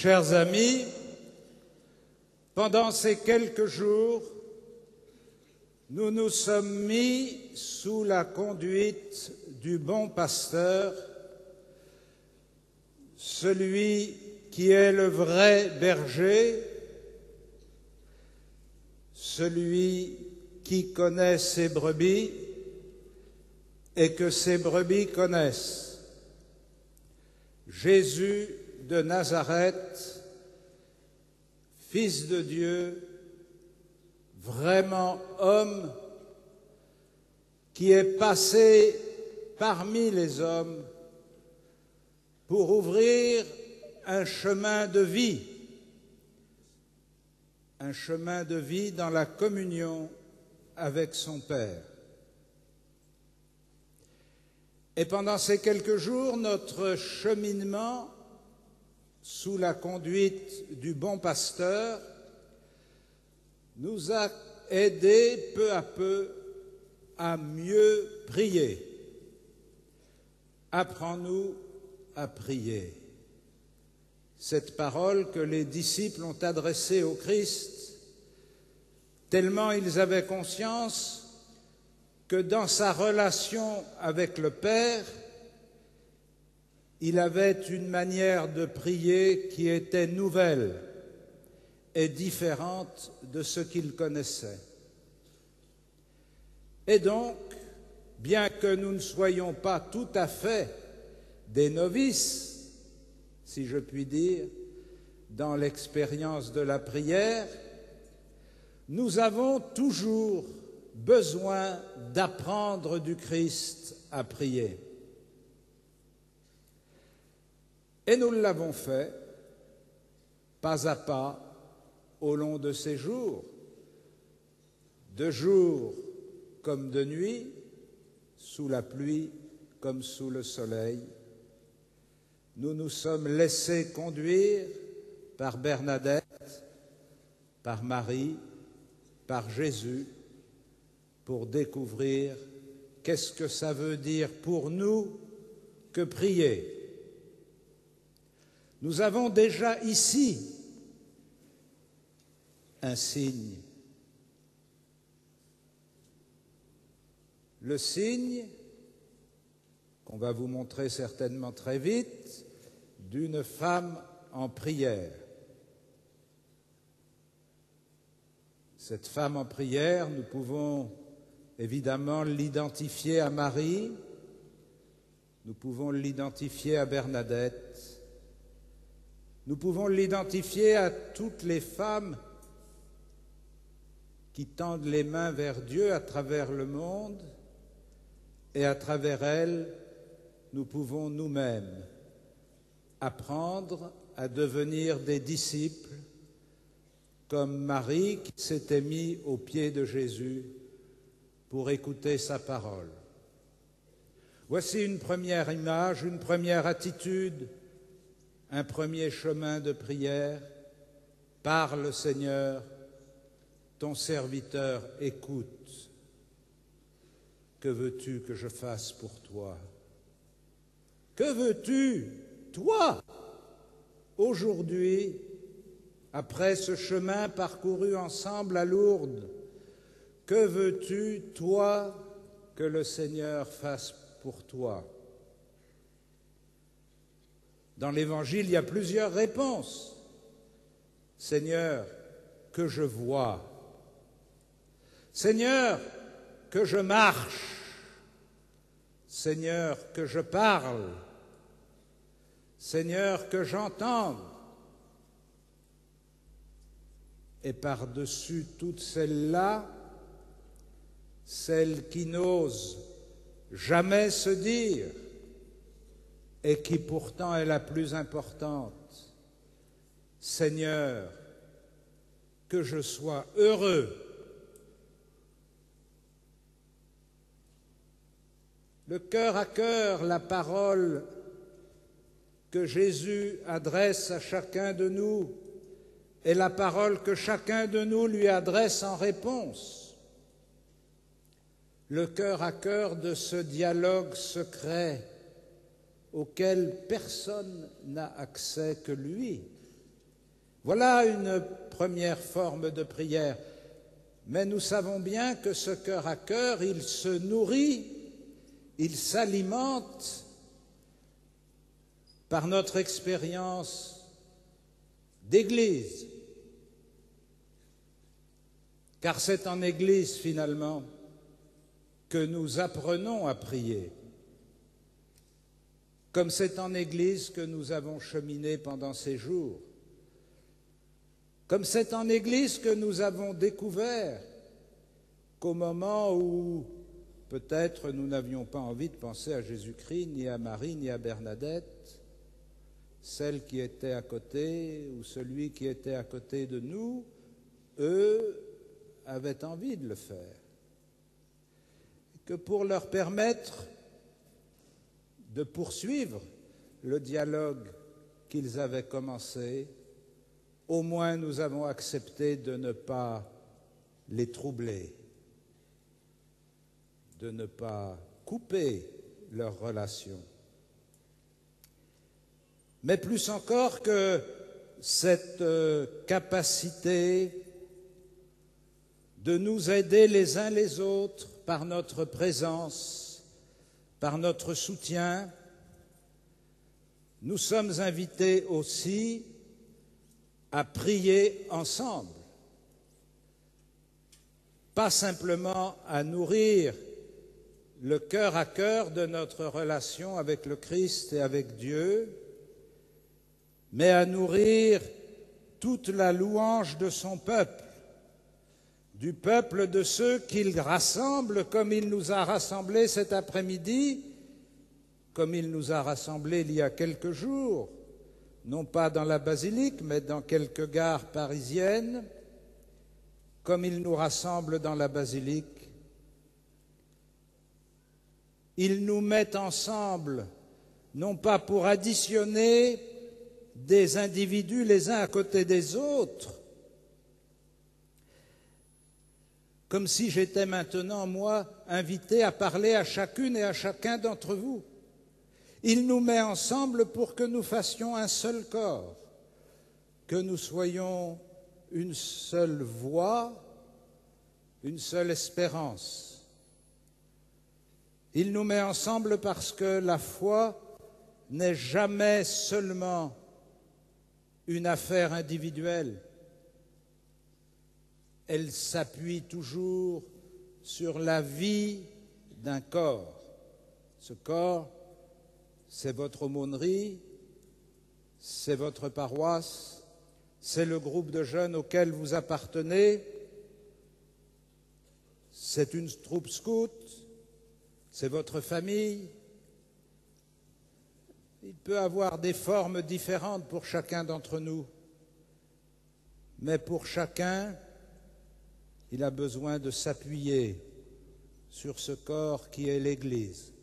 Chers amis, pendant ces quelques jours, nous nous sommes mis sous la conduite du bon pasteur, celui qui est le vrai berger, celui qui connaît ses brebis et que ses brebis connaissent. Jésus de Nazareth, Fils de Dieu, vraiment homme, qui est passé parmi les hommes pour ouvrir un chemin de vie dans la communion avec son Père. Et pendant ces quelques jours, notre cheminement sous la conduite du bon pasteur nous a aidés peu à peu à mieux prier. Apprends-nous à prier. Cette parole que les disciples ont adressée au Christ, tellement ils avaient conscience que dans sa relation avec le Père, il avait une manière de prier qui était nouvelle et différente de ce qu'il connaissait. Et donc, bien que nous ne soyons pas tout à fait des novices, si je puis dire, dans l'expérience de la prière, nous avons toujours besoin d'apprendre du Christ à prier. Et nous l'avons fait, pas à pas, au long de ces jours, de jour comme de nuit, sous la pluie comme sous le soleil. Nous nous sommes laissés conduire par Bernadette, par Marie, par Jésus, pour découvrir qu'est-ce que ça veut dire pour nous que prier. Nous avons déjà ici un signe. Le signe, qu'on va vous montrer certainement très vite, d'une femme en prière. Cette femme en prière, nous pouvons évidemment l'identifier à Marie, nous pouvons l'identifier à Bernadette, nous pouvons l'identifier à toutes les femmes qui tendent les mains vers Dieu à travers le monde, et à travers elles, nous pouvons nous-mêmes apprendre à devenir des disciples, comme Marie qui s'était mise aux pieds de Jésus pour écouter sa parole. Voici une première image, une première attitude, un premier chemin de prière. Parle, Seigneur, ton serviteur écoute. Que veux-tu que je fasse pour toi? Que veux-tu, toi, aujourd'hui, après ce chemin parcouru ensemble à Lourdes? Que veux-tu, toi, que le Seigneur fasse pour toi? Dans l'Évangile, il y a plusieurs réponses. Seigneur, que je vois. Seigneur, que je marche. Seigneur, que je parle. Seigneur, que j'entende. Et par-dessus toutes celles-là, celle qui n'ose jamais se dire et qui pourtant est la plus importante. Seigneur, que je sois heureux. Le cœur à cœur, la parole que Jésus adresse à chacun de nous est la parole que chacun de nous lui adresse en réponse. Le cœur à cœur de ce dialogue secret auquel personne n'a accès que lui. Voilà une première forme de prière. Mais nous savons bien que ce cœur à cœur, il se nourrit, il s'alimente par notre expérience d'Église. Car c'est en Église, finalement, que nous apprenons à prier. Comme c'est en Église que nous avons cheminé pendant ces jours. Comme c'est en Église que nous avons découvert qu'au moment où peut-être nous n'avions pas envie de penser à Jésus-Christ, ni à Marie, ni à Bernadette, celle qui était à côté ou celui qui était à côté de nous, eux avaient envie de le faire. Que pour leur permettre de poursuivre le dialogue qu'ils avaient commencé, au moins nous avons accepté de ne pas les troubler, de ne pas couper leur relation. Mais plus encore que cette capacité de nous aider les uns les autres par notre présence, par notre soutien, nous sommes invités aussi à prier ensemble, pas simplement à nourrir le cœur à cœur de notre relation avec le Christ et avec Dieu, mais à nourrir toute la louange de son peuple, du peuple de ceux qu'il rassemble comme il nous a rassemblés cet après-midi, comme il nous a rassemblés il y a quelques jours, non pas dans la basilique, mais dans quelques gares parisiennes, comme il nous rassemble dans la basilique. Il nous met ensemble, non pas pour additionner des individus les uns à côté des autres, comme si j'étais maintenant, moi, invité à parler à chacune et à chacun d'entre vous. Il nous met ensemble pour que nous fassions un seul corps, que nous soyons une seule voix, une seule espérance. Il nous met ensemble parce que la foi n'est jamais seulement une affaire individuelle. Elle s'appuie toujours sur la vie d'un corps. Ce corps, c'est votre aumônerie, c'est votre paroisse, c'est le groupe de jeunes auquel vous appartenez, c'est une troupe scout, c'est votre famille. Il peut avoir des formes différentes pour chacun d'entre nous, mais pour chacun, il a besoin de s'appuyer sur ce corps qui est l'Église.